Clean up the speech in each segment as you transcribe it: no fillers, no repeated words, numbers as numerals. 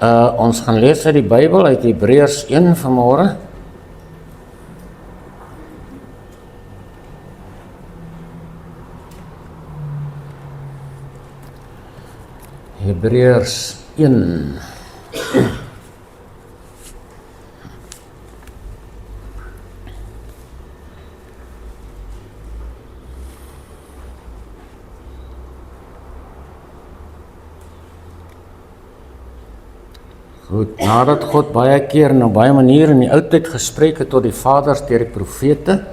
Ons gaan lees uit die Bybel, uit Hebreërs 1 vanmôre. Hebreërs 1. Goed, nadat God baie keer en op baie maniere in die oudtyd gespreek het tot die vaders deur die profete,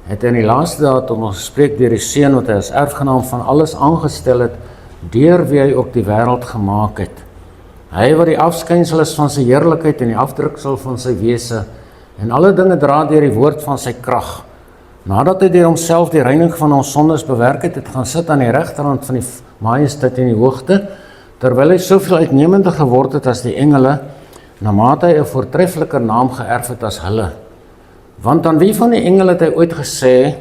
het hy in die laaste dae tot ons gespreek deur die Seun wat hy as erfgenaam van alles aangestel het, deur wie hy ook die wêreld gemaak het. Hy wat die afskynsel is van sy heerlikheid en die afdruksel van sy wese, en alle dinge dra deur die woord van sy krag. Nadat hy deur homself die reining van ons sondes bewerk het, gaan sit aan die regterhand van die majesteit in die hoogte, terwyl hy soveel uitnemender geword het as die engele, naarmate hy 'n voortreffeliker naam geërf het as hulle. Want aan wie van die engele het hy ooit gesê,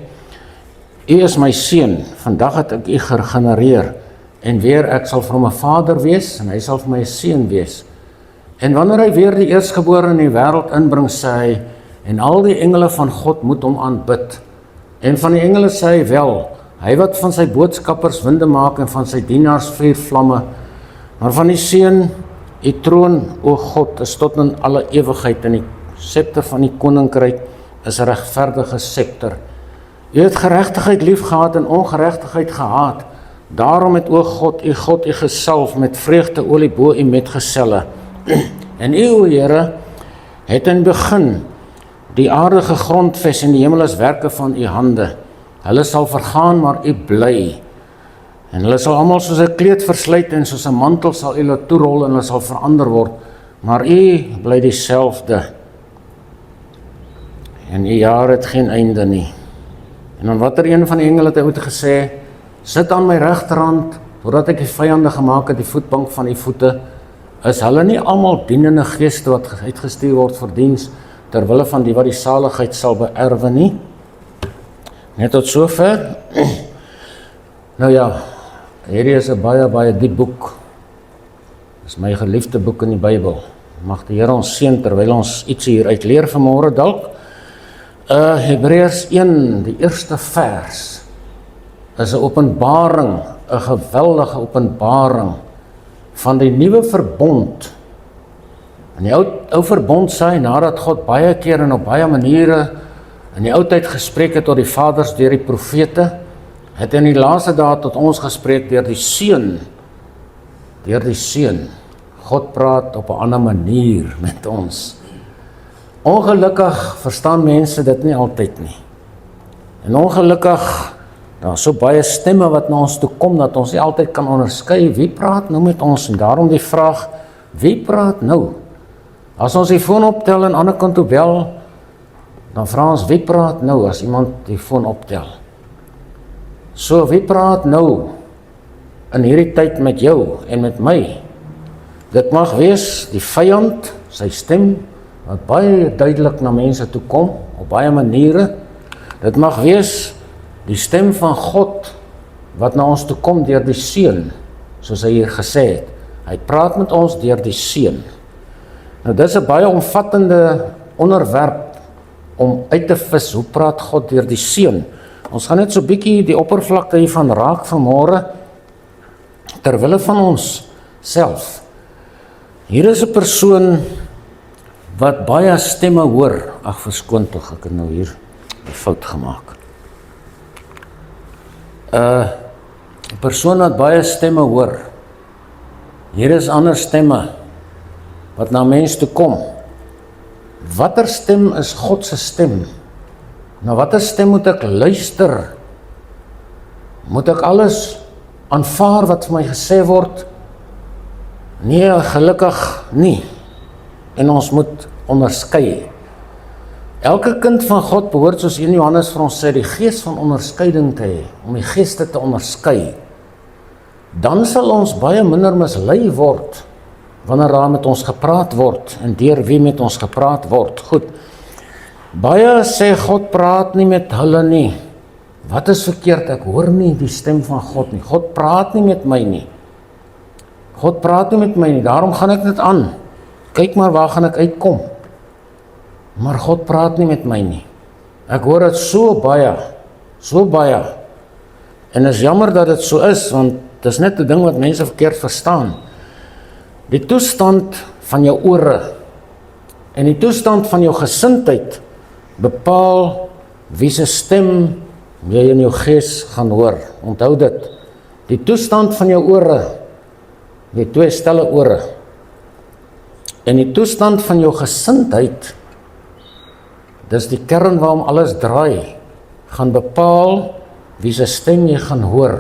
U is my seun, vandag het ek u gegenereer, en weer ek sal vir hom 'n vader wees, en hy sal vir my 'n seun wees. En wanneer hy weer die eerstgebore in die wêreld inbring, sê hy, en al die engele van God moet hom aanbid. En van die engele sê hy wel, hy wat van sy boodskappers winde maak en van sy dienaars vuurvlamme, maar van die Seun, u troon, o God, is tot in alle ewigheid, en die scepter van die koninkryk is 'n regverdige scepter. U het geregtigheid lief gehad en ongeregtigheid gehaat. Daarom het o God u gesalf met vreugdeolie bo u metgeselle. En u, o Here, het in begin die aarde gegrondves en die hemel is werke van u hande. Hulle sal vergaan, maar u bly. En hulle sal almal soos 'n kleed versluit en soos 'n mantel sal hulle toerol en hulle sal verander word. Maar u bly dieselfde. En u jaar het geen einde nie. En dan watter een van die engele het hy ooit gesê, sit aan my regterhand, totdat ek die vyande gemaak het, die voetbank van die voete, is hulle nie almal dienende geeste wat uitgestuur word vir diens, terwille van die wat die saligheid sal beerwe nie? Net tot sover. Nou ja, hierdie is 'n baie diep boek. Dis my geliefde boek in die Bybel. Mag die Here ons seën terwyl ons iets hieruit leer vanmôre dalk. Hebreërs 1, die eerste vers, is 'n openbaring, 'n geweldige openbaring van die nuwe verbond. In die ou verbond sê hy, nadat God baie keer en op baie maniere in die oudtyd gespreek het tot die vaders deur die profete, het in die laaste dae tot ons gespreek deur die Seun. Deur die Seun. God praat op 'n ander manier met ons. Ongelukkig verstaan mense dit nie altyd nie. En ongelukkig, daar is so baie stemme wat na ons toe kom, dat ons nie altyd kan onderskei wie praat nou met ons, en daarom die vraag, wie praat nou? As ons die foon optel en aan die ander kant toe bel, dan vra ons, wie praat nou as iemand die foon optel? So, wie praat nou in hierdie tyd met jou en met my? Dit mag wees die vyand, sy stem, wat baie duidelik na mense toe kom, op baie maniere. Dit mag wees die stem van God, wat na ons toe kom deur die Seun, soos hy hier gesê het. Hy praat met ons deur die Seun. Nou, dit is 'n baie omvattende onderwerp om uit te vis, hoe praat God deur die Seun? Ons gaan net so bietjie die oppervlakte hiervan raak vanmôre, terwille van ons self. Hier is 'n persoon wat baie stemme hoor. Ag, verskoon tog, ek het nou hier 'n fout gemaak. 'n persoon wat baie stemme hoor. Hier is ander stemme wat na mens toe kom. Watter stem is God se stem? Na watter stem moet ek luister? Moet ek alles aanvaar wat vir my gesê word? Nee, gelukkig nie. En ons moet onderskei. Elke kind van God behoort, soos 1 Johannes vir ons sê, die gees van onderskeiding te hê, om die geeste te onderskei. Dan sal ons baie minder mislei word, wanneer daar met ons gepraat word, en deur wie met ons gepraat word. Goed, baie sê God praat nie met hulle nie. Wat is verkeerd? Ek hoor nie die stem van God nie. God praat nie met my nie. God praat nie met my nie, daarom gaan ek dit aan. kyk maar waar gaan ek uitkom. Maar God praat nie met my nie. Ek hoor dit so baie. En is jammer dat dit so is, want dit is net 'n ding wat mense verkeerd verstaan. Die toestand van jou ore en die toestand van jou gesindheid bepaal wie se stem jy in jou gees gaan hoor. Onthou dit. Die toestand van jou ore, jy het 2 stelle ore, en die toestand van jou gesindheid, dis die kern waarom alles draai, gaan bepaal wie se stem jy gaan hoor,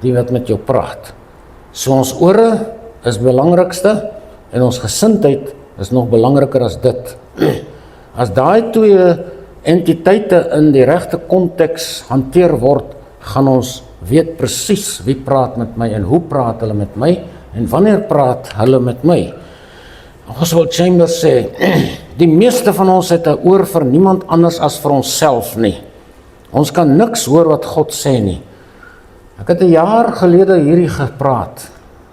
die wat met jou praat. So ons ore is belangrikste, en ons gesindheid is nog belangriker as dit. As daai 2 entiteite in die regte konteks hanteer word, gaan ons weet presies wie praat met my en hoe praat hulle met my en wanneer praat hulle met my. Oswald Chambers sê, die meeste van ons het 'n oor vir niemand anders as vir onsself nie. Ons kan niks hoor wat God sê nie. Ek het 'n jaar gelede hierdie gepraat,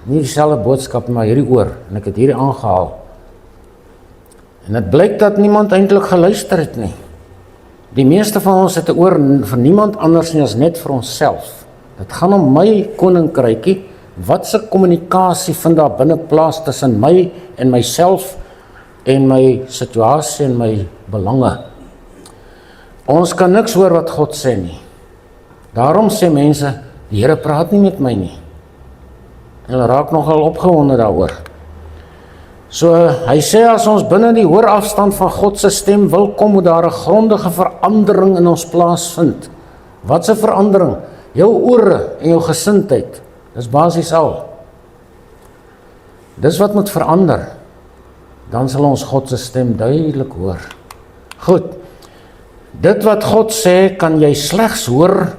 nie dieselfde boodskap, maar hierdie oor, en ek het hierdie aangehaal. En dit blyk dat niemand eintlik geluister het nie. Die meeste van ons het 'n oor vir niemand anders nie as net vir onsself. Dit gaan om my koninkrykie, wat se kommunikasie vind daar binne plaas tussen my en myself en my situasie en my belange. Ons kan niks hoor wat God sê nie. Daarom sê mense, die Here praat nie met my nie. En hulle raak nogal opgewonde daaroor. So, hy sê as ons binne die hoorafstand van God se stem wil kom, moet daar 'n grondige verandering in ons plaasvind. Wat 'n verandering? Jou ore en jou gesindheid. Dis basies al. Dis wat moet verander. Dan sal ons God se stem duidelik hoor. Goed. Dit wat God sê, kan jy slegs hoor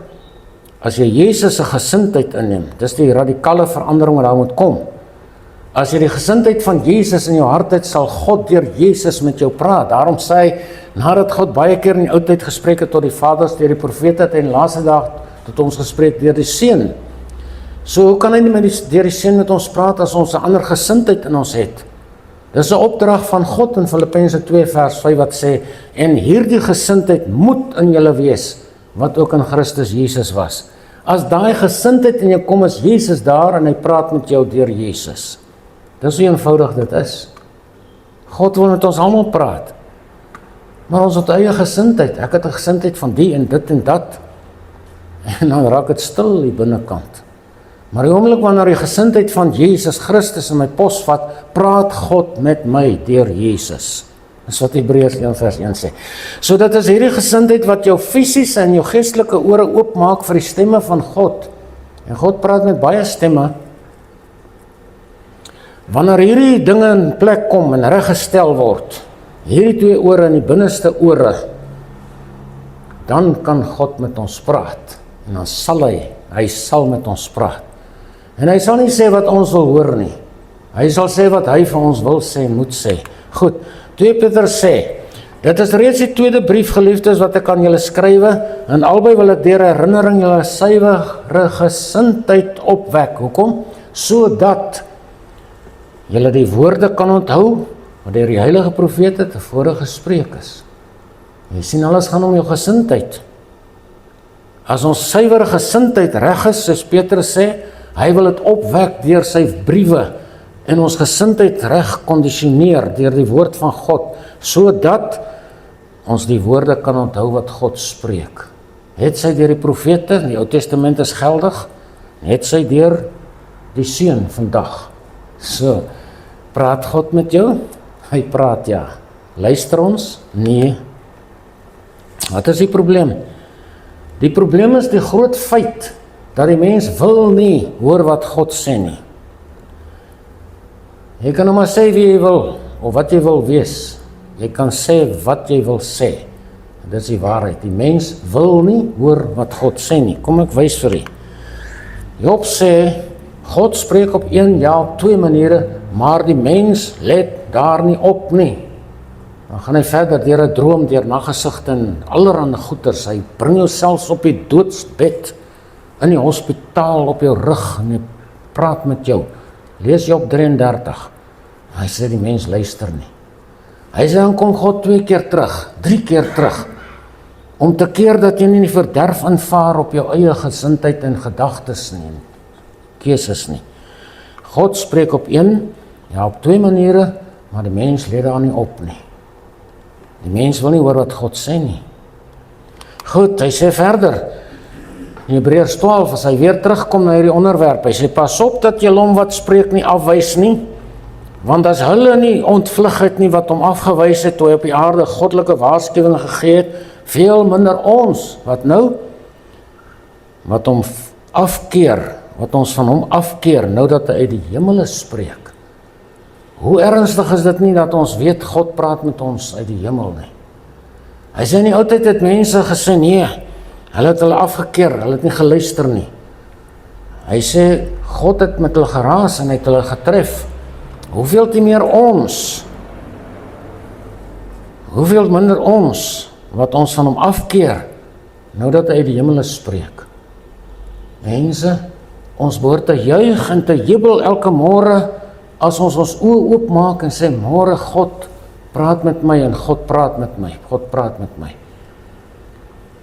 as jy Jesus se gesindheid inneem. Dis die radikale verandering wat daar moet kom. As jy die gesindheid van Jesus in jou hart het, sal God deur Jesus met jou praat. Daarom sê hy, nadat God baie keer in die ou tyd gespreek het tot die vaders deur die profete het, en laaste dag tot ons gespreek deur die Seun. So hoe kan hy nie deur die Seun met ons praat as ons 'n ander gesindheid in ons het? Dis 'n opdrag van God in Filippense 2 vers 5 wat sê, en hierdie gesindheid moet in julle wees, wat ook in Christus Jesus was. As daai gesindheid in jou kom, is Jesus daar en hy praat met jou deur Jesus. Dis hoe eenvoudig dit is. God wil met ons almal praat. Maar ons het eie gesindheid. Ek het 'n gesindheid van die en dit en dat. En dan raak dit stil die binnekant. Maar die oomblik wanneer die gesindheid van Jesus Christus in my pos vat, praat God met my deur Jesus. Dis wat Hebreërs 1 vers 1 sê. So dit is hierdie gesindheid wat jou fisiese en jou geestelike ore oopmaak vir die stemme van God. En God praat met baie stemme. Wanneer hierdie dinge in plek kom en reggestel word, hierdie 2 ore in die binneste ore, dan kan God met ons praat. En dan sal hy sal met ons praat. En hy sal nie sê wat ons wil hoor nie. Hy sal sê wat hy vir ons wil sê, moet sê. Goed, 2 Petrus sê, dit is reeds die 2de brief, geliefdes, wat ek aan julle skrywe, en albei wil ek deur herinnering julle suiwere gesindheid opwek. Hoekom? Sodat julle die woorde kan onthou, wat deur die heilige profete tevore gespreek is. Jy sien, alles gaan om jou gesindheid. As ons suiwere gesindheid reg is, soos Petrus sê, hy wil dit opwek deur sy briewe, en ons gesindheid reg kondisioneer deur die woord van God, sodat ons die woorde kan onthou wat God spreek. Het sy deur die profete, die Ou Testament is geldig, het sy deur die Seun vandag. So, praat God met jou? Hy praat, ja. Luister ons? Nee. Wat is die probleem? Die probleem is die groot feit, dat die mens wil nie hoor wat God sê nie. Jy kan nou maar sê wie jy wil, of wat jy wil wees. Jy kan sê wat jy wil sê. Dit is die waarheid. Die mens wil nie hoor wat God sê nie. Kom ek wys vir u. Job sê, God spreek op op 2 maniere, maar die mens let daar nie op nie. Dan gaan hy verder deur 'n droom, deur naggesigte en allerhande goeters. Hy bring jou selfs op die doodsbed, in die hospitaal op jou rug, en hy praat met jou. Lees Job 33. Hy sê die mens luister nie. Hy sê dan kom God 2 keer terug, 3 keer terug, om te keer dat jy nie die verderf invaar op jou eie gesindheid en gedagtes nie, en keuses nie. God spreek op op 2 maniere, maar die mens let daar nie op nie. Die mens wil nie hoor wat God sê nie. Goed, hy sê verder, in Hebreërs 12, as hy weer terugkom na hierdie onderwerp, hy sê, pas op dat jy hom wat spreek nie afwys nie, want as hulle nie ontvlug het nie wat hom afgewys het, toe hy op die aarde goddelike waarskuwing gegee het, veel minder ons, wat nou? Wat hom afkeer, wat ons van hom afkeer, nou dat hy uit die hemele spreek. Hoe ernstig is dit nie, dat ons weet, God praat met ons uit die hemel nie. Hy sê nie altyd het mense gesê, nee, hulle het hulle afgekeer, hulle het nie geluister nie. Hy sê, God het met hulle geraas en het hulle getref. Hoeveel te meer ons? Hoeveel minder ons, wat ons van hom afkeer, nou dat hy uit die hemele spreek. Mense, ons behoort te juig en te jubel elke môre, as ons ons oë oopmaak en sê, môre God praat met my en God praat met my, God praat met my.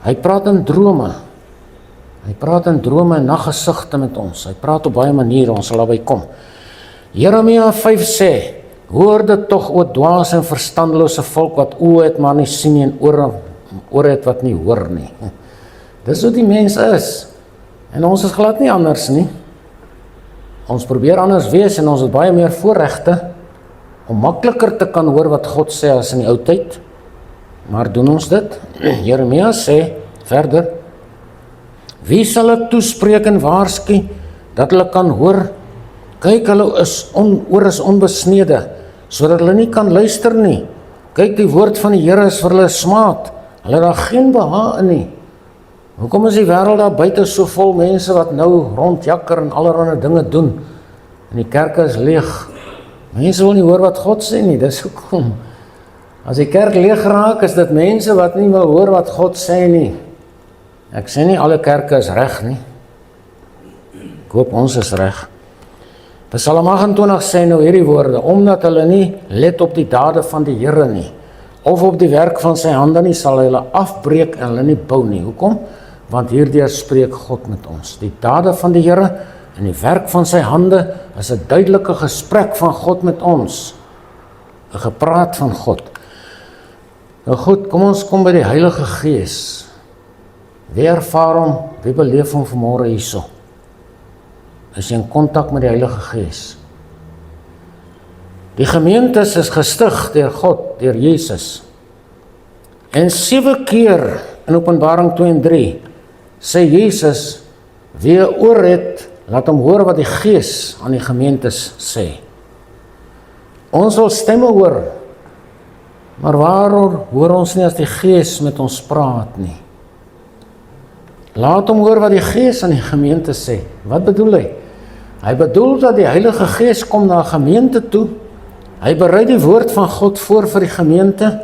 Hy praat in drome. Hy praat in drome en naggesigte met ons. Hy praat op baie maniere, ons sal daarby kom. Jeremia 5 sê, hoor dit tog o dwaas en verstandelose volk wat oë het maar nie sien nie en ore het wat nie hoor nie. Dis hoe die mens is. En ons is glad nie anders nie. Ons probeer anders wees en ons het baie meer voorregte om makliker te kan hoor wat God sê as in die ou tyd. Maar doen ons dit? Jeremia sê verder, wie sal ek toespreek en waarsku dat hulle kan hoor? Kyk, hulle oor is onbesnede, sodat hulle nie kan luister nie. Kyk, die woord van die Here is vir hulle smaad. Hulle het daar geen behaag in nie. Hoekom is die wêreld daar buite so vol mense wat nou rondjakker en allerlei dinge doen? En die kerke is leeg. Mense wil nie hoor wat God sê nie, dis hoekom. As die kerk leeg raak, is dit mense wat nie wil hoor wat God sê nie. Ek sê nie alle kerke is reg nie. Ek hoop ons is reg. Psalm 28 sê nou hierdie woorde, omdat hulle nie let op die dade van die Here nie, of op die werk van sy hande nie, sal hulle afbreek en hulle nie bou nie. Hoekom? Want hierdeur spreek God met ons. Die dade van die Here en die werk van sy hande is 'n duidelike gesprek van God met ons. 'n Gepraat van God. Nou goed, kom ons kom by die Heilige Gees. Wie ervaar hom, wie beleef hom vanmôre hierso? Is jy in kontak met die Heilige Gees? Die gemeentes is gestig deur God, deur Jesus. En 7 keer in Openbaring 2 en 3 sê Jesus, wie 'n oor het, laat hom hoor wat die Gees aan die gemeentes sê. Ons wil stemme hoor, maar waarom hoor ons nie as die Gees met ons praat nie? Laat hom hoor wat die Gees aan die gemeente sê. Wat bedoel hy? Hy bedoel dat die Heilige Gees kom na 'n gemeente toe. Hy berei die woord van God voor vir die gemeente.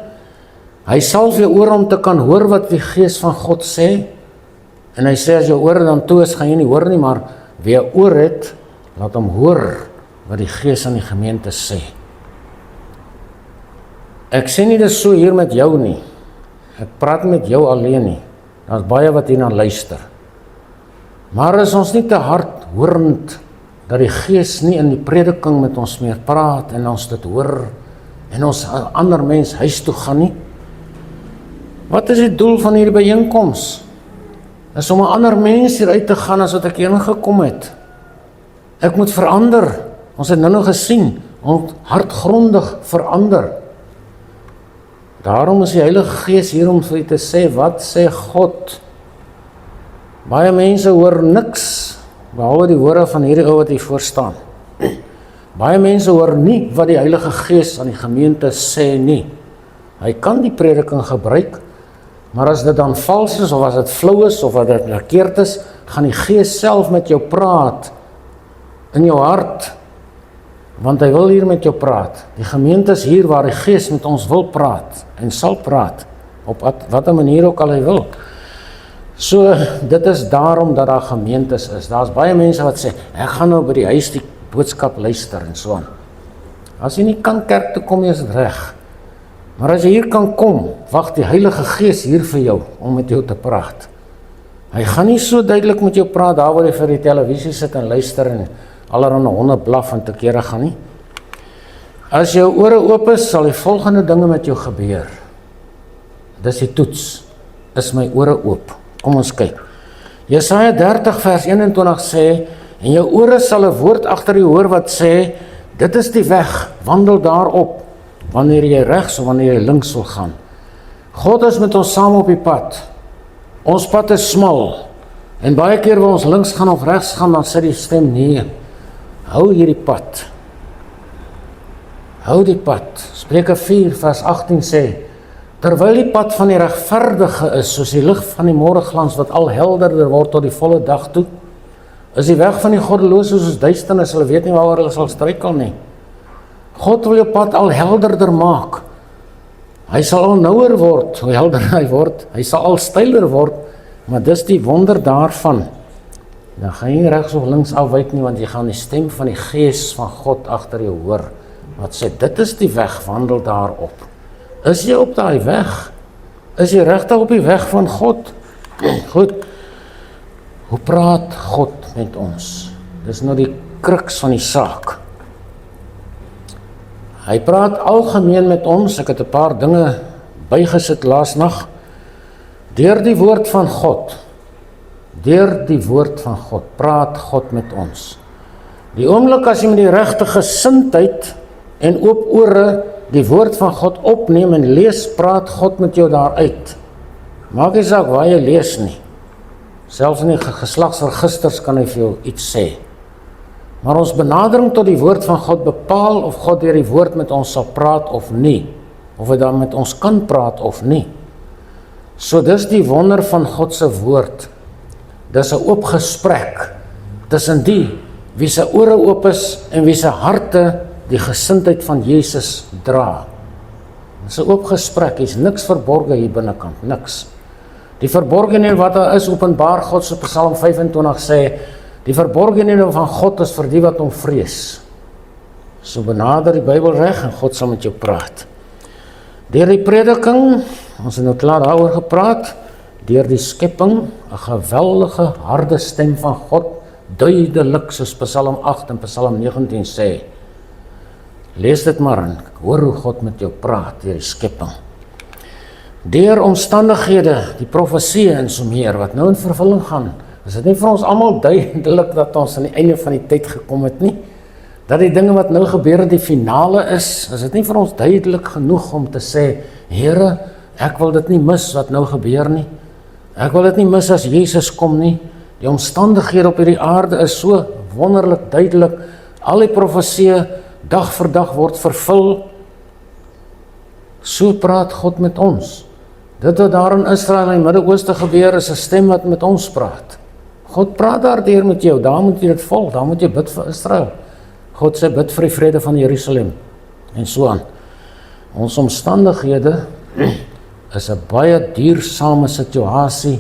Hy salf jou oor om te kan hoor wat die Gees van God sê. En hy sê as jou ore dan toe is, gaan jy nie hoor nie, maar wie 'n oor het, laat hom hoor wat die Gees aan die gemeente sê. Ek sê nie dit so hier met jou nie. Ek praat met jou alleen nie. Daar's baie wat hierna luister. Maar is ons nie te hardhoorend dat die Gees nie in die prediking met ons meer praat en ons dit hoor en ons ander mens huis toe gaan nie? Wat is die doel van hierdie byeenkoms? Is om 'n ander mens hier uit te gaan as wat ek hier ingekom het. Ek moet verander. Ons het nou gesien, ons hartgrondig verander. Daarom is die Heilige Gees hier om vir u te sê, wat sê God? Baie mense hoor niks, behalwe die woorde van hierdie ou wat hier voor staan. Baie mense hoor nie wat die Heilige Gees aan die gemeente sê nie. Hy kan die prediking gebruik, maar as dit dan vals is, of as dit flou is, of as dit verkeerd is, gaan die Gees self met jou praat, in jou hart, want hy wil hier met jou praat. Die gemeente is hier waar die Gees met ons wil praat, en sal praat, op wat 'n manier ook al hy wil. So, dit is daarom dat daar gemeentes is. Daar's baie mense wat sê, ek gaan nou by die huis die boodskap luister, en so aan. As jy nie kan kerk toe kom, is dit reg. Maar as jy hier kan kom, wag die Heilige Gees hier vir jou, om met jou te praat. Hy gaan nie so duidelik met jou praat, daar waar jy vir die televisie sit en luister, en allerhande honde blaf en te kere gaan nie. As jou ore oop is, sal die volgende dinge met jou gebeur. Dis die toets, is my ore oop. Kom ons kyk. Jesaja 30 vers 21 sê, en jou ore sal 'n woord agter jou hoor wat sê, dit is die weg, wandel daarop, wanneer jy regs of wanneer jy links wil gaan. God is met ons saam op die pad. Ons pad is smal, en baie keer wil ons links gaan of regs gaan, dan sê die stem, nee, hou hierdie pad. Hou die pad. Spreuke 4 vers 18 sê, terwyl die pad van die regverdige is, soos die lig van die môreglans wat al helderder word tot die volle dag toe, is die weg van die goddelose soos duisternis, hulle weet nie waaroor hulle sal struikel nie. God wil jou pad al helderder maak. Hy sal al nouer word, hoe helder hy word, hy sal al steiler word, maar dis die wonder daarvan. Dan gaan jy nie regs of links afwyk nie, want jy gaan die stem van die Gees van God agter jou hoor, wat sê, dit is die weg, wandel daarop. Is jy op daai weg? Is jy regtig op die weg van God? Goed. Hoe praat God met ons? Dis nou die kruks van die saak. Hy praat algemeen met ons, ek het 'n paar dinge bygesit laasnag, deur die woord van God. Deur die woord van God, praat God met ons. Die oomblik as jy met die regte gesindheid en oop ore die woord van God opneem en lees, praat God met jou daaruit. Maak nie saak waar jy lees nie. Selfs in die geslagsregisters kan hy vir jou iets sê. Maar ons benadering tot die woord van God bepaal of God deur die woord met ons sal praat of nie. Of hy dan met ons kan praat of nie. So dis die wonder van God se woord. Dis 'n oop gesprek tussen die wie se ore oop is en wie se harte die gesindheid van Jesus dra. Dis 'n oop gesprek, hier's niks verborge hier binnekant, niks. Die verborgenheid wat daar is, openbaar God se Psalm 25 sê, die verborgenheid van God is vir die wat hom vrees. So benader die Bybel reg en God sal met jou praat. Deur die prediking, ons het nou klaar daaroor gepraat, deur die skepping, 'n geweldige harde stem van God, duidelik soos Psalm 8 en Psalm 19 sê. Lees dit maar en hoor hoe God met jou praat deur die skepping. Deur omstandighede, die profesie en so meer wat nou in vervulling gaan, is dit nie vir ons almal duidelik dat ons aan die einde van die tyd gekom het nie? Dat die dinge wat nou gebeur die finale is dit nie vir ons duidelik genoeg om te sê, Here, ek wil dit nie mis wat nou gebeur nie. Ek wil dit nie mis as Jesus kom nie. Die omstandighede op hierdie aarde is so wonderlik duidelik. Al die profeseë dag vir dag word vervul. So praat God met ons. Dit wat daar in Israel en Midde-Ooste gebeur is 'n stem wat met ons praat. God praat daardeur met jou, daar moet jy dit volg, daar moet jy bid vir Israel. God sê bid vir die vrede van Jerusalem en so aan. Ons omstandighede is 'n baie duursame situasie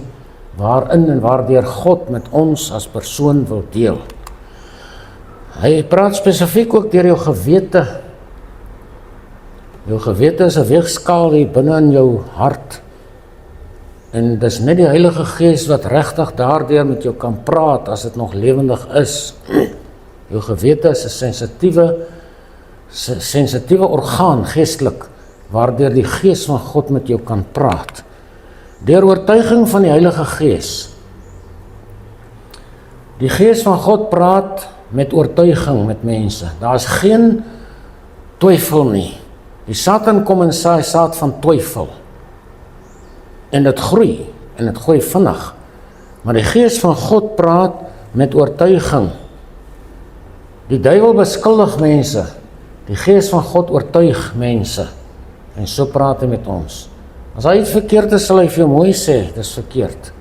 waarin en waardeur God met ons as persoon wil deel. Hy praat spesifiek ook deur jou gewete. Jou gewete is 'n weegskaal hier binne in jou hart. En dis net die Heilige Gees wat regtig daardeur met jou kan praat as dit nog lewendig is. Jou gewete is 'n sensitiewe orgaan geestelik waardeur die Gees van God met jou kan praat. Deur oortuiging van die Heilige Gees. Die Gees van God praat met oortuiging met mense. Daar is geen twyfel nie. Die Satan kom en saai saad van twyfel. En dit groei vinnig. Maar die Gees van God praat met oortuiging. Die duiwel beskuldig mense. Die Gees van God oortuig mense. En so praat hy met ons. As hy iets verkeerd is, sal hy vir jou mooi sê, dis verkeerd.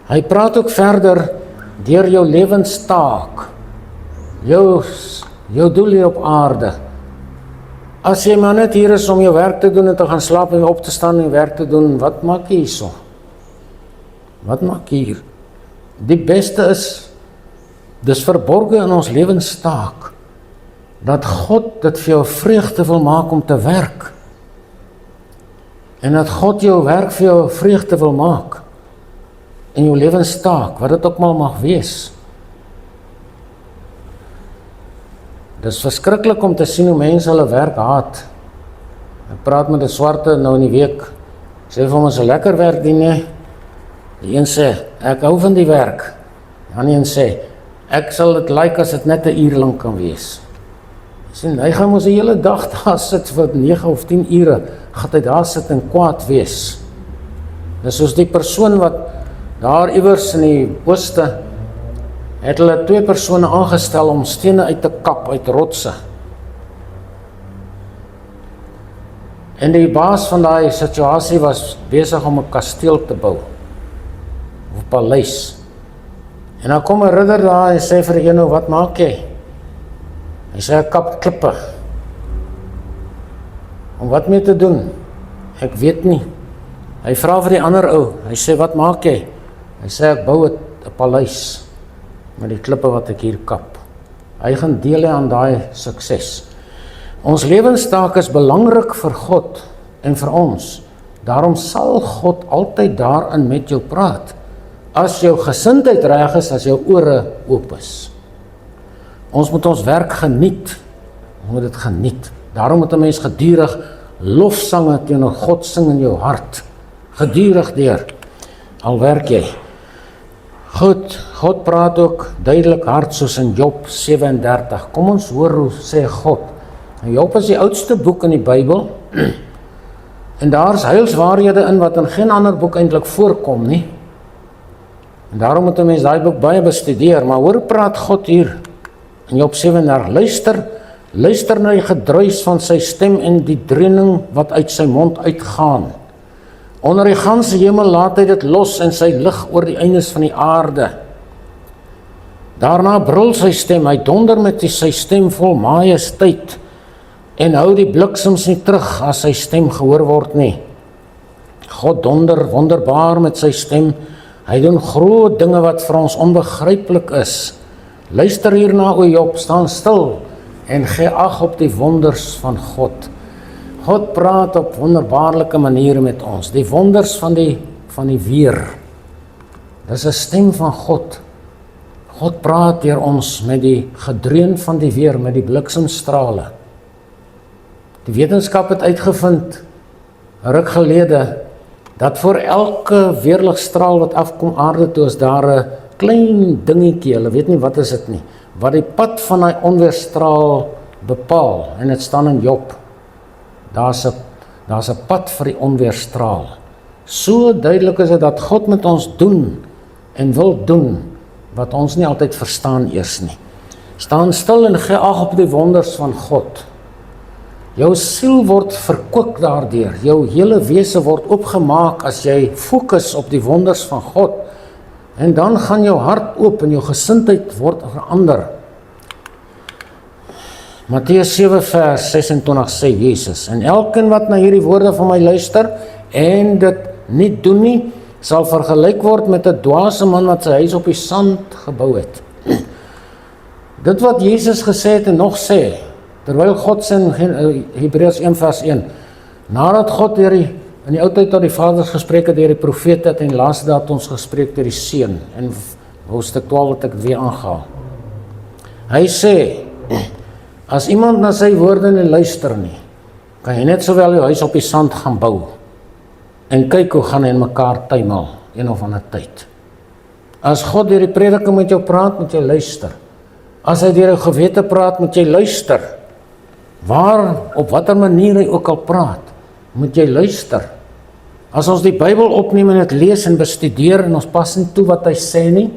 Hy praat ook verder deur jou lewenstaak. Jou doel hier op aarde. As jy maar net hier is om jou werk te doen en te gaan slaap en op te staan en werk te doen, wat maak jy hierso? Wat maak jy hier? Die beste is, dis verborge in ons lewenstaak. dat God dit vir jou vreugde wil maak om te werk. En dat God jou werk vir jou vreugde wil maak. In jou lewenstaak, wat dit ook maar mag wees. Dit is verskriklik om te sien hoe mense hulle werk haat. Ek praat met 'n swarte nou in die week, sê vir hom ons 'n lekker werk doen nie. Die een sê, ek hou van die werk. Die ander een sê, ek sal dit like as dit net 'n uur lank kan wees. Sien, hy gaan ons die hele dag daar sit vir 9 of 10 ure, gaan hy daar sit en kwaad wees. Dis soos die persoon wat daar iewers in die ooste, het hulle 2 persone aangestel om stene uit te kap uit rotse. En die baas van daai situasie was besig om 'n kasteel te bou, of 'n paleis. En dan kom 'n ridder daar en sê vir die een, wat maak jy? Hy sê, ek kap klippe. Om wat mee te doen? Ek weet nie. Hy vra vir die ander ou, hy sê, wat maak jy? Hy sê, ek bou 'n paleis met die klippe wat ek hier kap. Hy gaan deel aan daai sukses. Ons lewenstaak is belangrik vir God en vir ons. Daarom sal God altyd daarin met jou praat. As jou gesindheid reg is, as jou ore oop is. Ons moet ons werk geniet. Ons moet dit geniet. Daarom moet 'n mens gedurig lofsange teenoor God sing in jou hart. Gedurig deur. Al werk jy. Goed, God praat ook duidelik hard soos in Job 37. Kom ons hoor hoe sê God. En Job is die oudste boek in die Bybel. En daar's heilswaarhede in wat in geen ander boek eintlik voorkom nie. En daarom moet 'n mens daai boek baie bestudeer, maar hoor praat God hier in Job 37, luister na die gedruis van sy stem en die dreuning wat uit sy mond uitgaan. Onder die ganse hemel laat hy dit los en sy lig oor die eindes van die aarde. Daarna brul sy stem, hy donder met sy stem vol majesteit en hou die bliksems nie terug as sy stem gehoor word nie. God donder wonderbaar met sy stem. Hy doen groot dinge wat vir ons onbegryplik is. Luister hierna, o Job, staan stil en gee ag op die wonders van God. God praat op wonderbaarlike maniere met ons. Die wonders van die weer. Dis 'n stem van God. God praat deur ons met die gedreun van die weer, met die bliksemstrale. Die wetenskap het uitgevind, 'n ruk gelede, dat voor elke weerligstraal wat afkom aarde toe, is daar 'n klein dingetjie, hulle weet nie wat is dit nie, wat die pad van die onweerstraal bepaal, en dit staan in Job. Daar's 'n pad vir die onweerstraal. So duidelik is dit dat God met ons doen en wil doen wat ons nie altyd verstaan eers nie. Staan stil en gee ag op die wonders van God. Jou siel word verkoop daardeur. Jou hele wese word opgemaak as jy fokus op die wonders van God. En dan gaan jou hart oop en jou gesindheid word verander. Matteus 7 vers 26 sê Jesus, en elkeen wat na hierdie woorde van my luister en dit nie doen nie, sal vergelyk word met 'n dwaase man wat sy huis op die sand gebou het. Dit wat Jesus gesê het en nog sê, terwyl God sê in Hebreërs 1 vers 1, nadat God in die ou tyd tot die vaders gespreek het deur die profete en laaste dae het ons gespreek deur die seun, en hoofstuk 12 wat ek weer aangehaal. Hy sê, as iemand na sy woorde nie luister nie, kan jy net sowel jou huis op die sand gaan bou, en kyk hoe gaan hy in mekaar tuimel, een of ander tyd. As God deur die prediking met jou praat, moet jy luister. As hy deur jou gewete praat, moet jy luister. Op watter manier hy ook al praat, moet jy luister. As ons die Bybel opneem en dit lees en bestudeer en ons pas nie toe wat hy sê nie,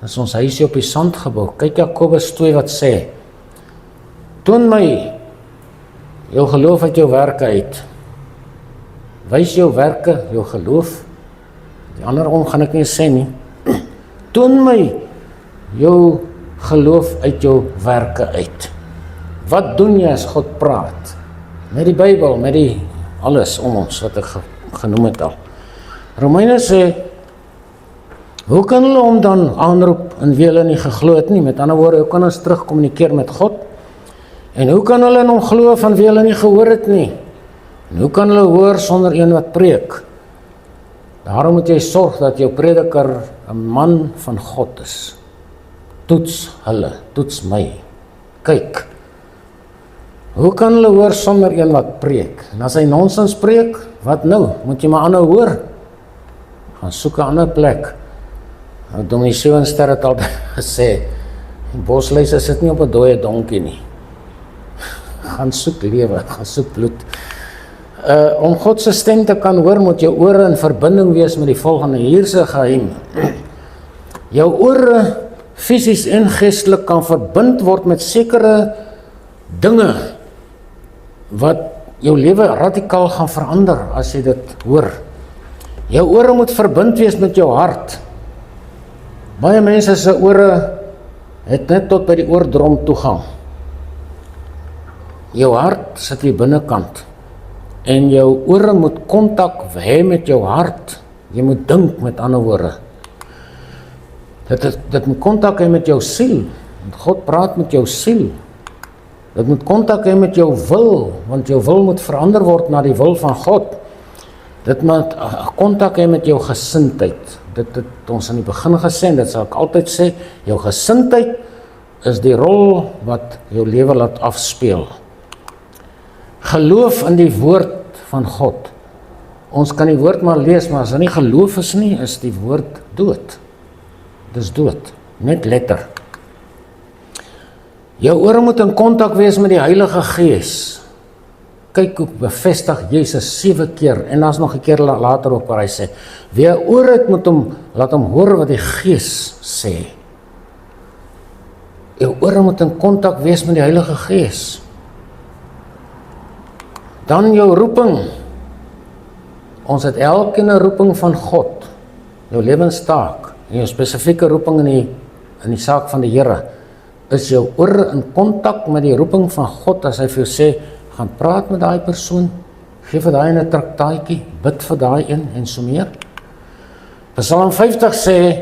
is ons huisie op die sand gebou. Kyk Jakobus 2 wat sê, toon my jou geloof uit jou werke uit. Wys jou werke, jou geloof. Die ander gaan ek nie sê nie. Toon my jou geloof uit jou werke uit. Wat doen jy as God praat? Met die Bybel, met die alles om ons wat ek genoem het al. Romeine sê, hoe kan hulle hom dan aanroep en wie hulle nie geglo het nie? Met ander woorde, hoe kan ons terugkommunikeer met God? En hoe kan hulle in hom glo van wie hulle nie gehoor het nie? En hoe kan hulle hoor sonder een wat preek? Daarom moet jy sorg dat jou prediker 'n man van God is. Toets hulle, toets my. Kyk, hoe kan hulle hoor sonder een wat preek? En as hy nonsens preek, wat nou? Moet jy maar aanhou hoor? Gaan soek 'n ander plek. Dominee Schoenster het al gesê, die bosluise sit nie op 'n dooie donkie nie. Gaan soek lewe, gaan soek bloed. Om God se stem te kan hoor, moet jou ore in verbinding wees met die volgende. Hier se geheim. Jou ore fisies en geestelik kan verbind word met sekere dinge wat jou lewe radikaal gaan verander as jy dit hoor. Jou ore moet verbind wees met jou hart. Baie mense se ore het net tot by die oordrom toegang. Jou hart sit hier binnekant. En jou ore moet kontak hê met jou hart. Jy moet dink, met ander woorde. Dit moet kontak hê met jou siel. Want God praat met jou siel. Dit moet kontak hê met jou wil, want jou wil moet verander word na die wil van God. Dit moet kontak hê met jou gesindheid. Dit het ons aan die begin gesê, en dit sal ek altyd sê, jou gesindheid is die rol wat jou lewe laat afspeel. Geloof in die woord van God. Ons kan die woord maar lees, maar as daar nie geloof is nie, is die woord dood. Dis dood, net letter. Jou ore moet in kontak wees met die Heilige Gees. Kyk hoe bevestig Jesus 7 keer, en daar's nog 'n keer later ook waar hy sê, wie 'n oor het, moet laat hom hoor wat die Gees sê. Jou ore moet in kontak wees met die Heilige Gees. Dan jou roeping. Ons het elkeen 'n roeping van God. Jou lewenstaak en jou spesifieke roeping in die saak van die Here. Is jou ore in kontak met die roeping van God as hy vir jou sê, gaan praat met daai persoon, gee vir daai 'n traktaatjie, bid vir daai een en so meer. Psalm 50 sê,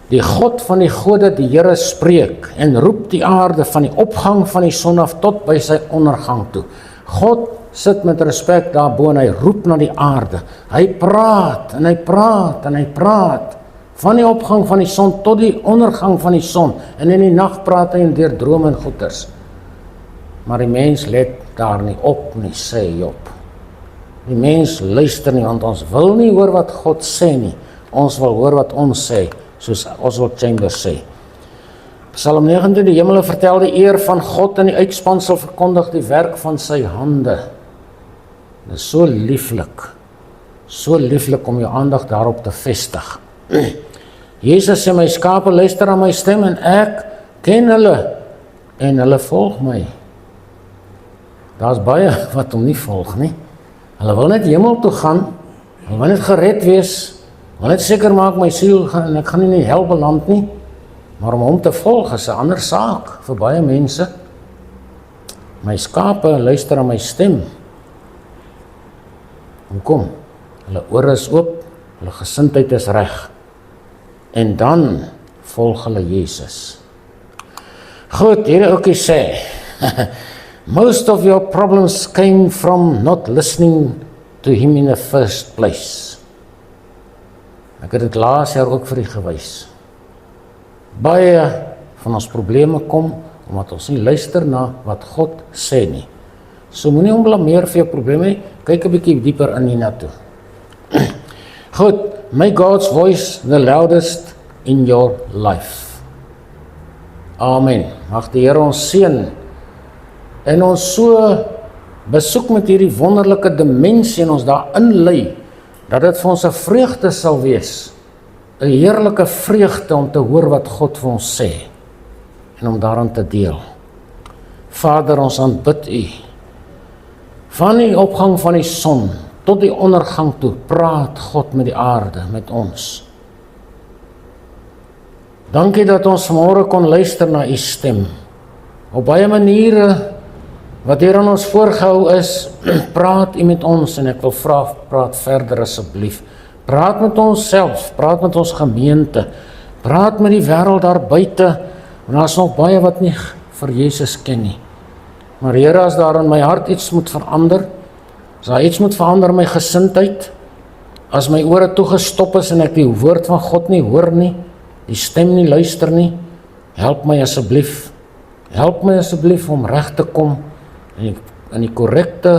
die God van die gode, die Here spreek en roep die aarde van die opgang van die son af tot by sy ondergang toe. God sit met respek daarbo en hy roep na die aarde. Hy praat en hy praat en hy praat. Van die opgang van die son tot die ondergang van die son. En in die nag praat hy deur drome en goeters. Maar die mens let daar nie op nie, sê Job. Die mens luister nie, want ons wil nie hoor wat God sê nie. Ons wil hoor wat ons sê, soos Oswald Chambers sê. Psalm 19, die hemele vertel die eer van God en die uitspansel verkondig die werk van sy hande. Dit is so lieflik om jou aandag daarop te vestig. Jesus sê, my skape luister aan my stem en ek ken hulle en hulle volg my. Daar's baie wat hom nie volg nie. Hulle wil net hemel toe gaan, hulle wil net gered wees, wil net seker maak my siel gaan, en ek gaan nie in die hel beland nie. Maar om hom te volg is 'n ander saak vir baie mense. My skape luister aan my stem. Hoekom? Hulle ore is oop, hulle gesindheid is reg. En dan volg hulle Jesus. Goed, hierdie ouetjie sê, most of your problems came from not listening to him in the first place. Ek het dit laas jaar ook vir u gewys. Baie van ons probleme kom omdat ons nie luister na wat God sê nie. So moenie hom blameer vir jou probleme nie, kyk 'n bietjie dieper in hiernatoe. Goed, make God's voice the loudest in your life. Amen. Mag die Here ons seën en ons so besoek met hierdie wonderlike dimensie en ons daarin lei, dat dit vir ons 'n vreugde sal wees, 'n heerlike vreugde om te hoor wat God vir ons sê en om daaraan te deel. Vader, ons aanbid U. Van die opgang van die son tot die ondergang toe, praat God met die aarde, met ons. Dankie dat ons vanmôre kon luister na U stem. Op baie maniere wat hier aan ons voorgehou is, praat U met ons en ek wil vra, praat verder asseblief. Praat met ons self, praat met ons gemeente, praat met die wêreld daar buite, want daar is nog baie wat nie vir Jesus ken nie. Maar Here, as daar in my hart iets moet verander, as daar iets moet verander in my gesindheid, as my ore toegestop is en ek die woord van God nie hoor nie, die stem nie luister nie, help my asseblief om reg te kom in die korrekte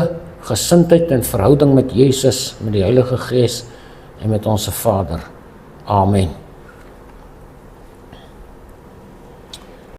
gesindheid en verhouding met Jesus, met die Heilige Gees en met ons Vader. Amen.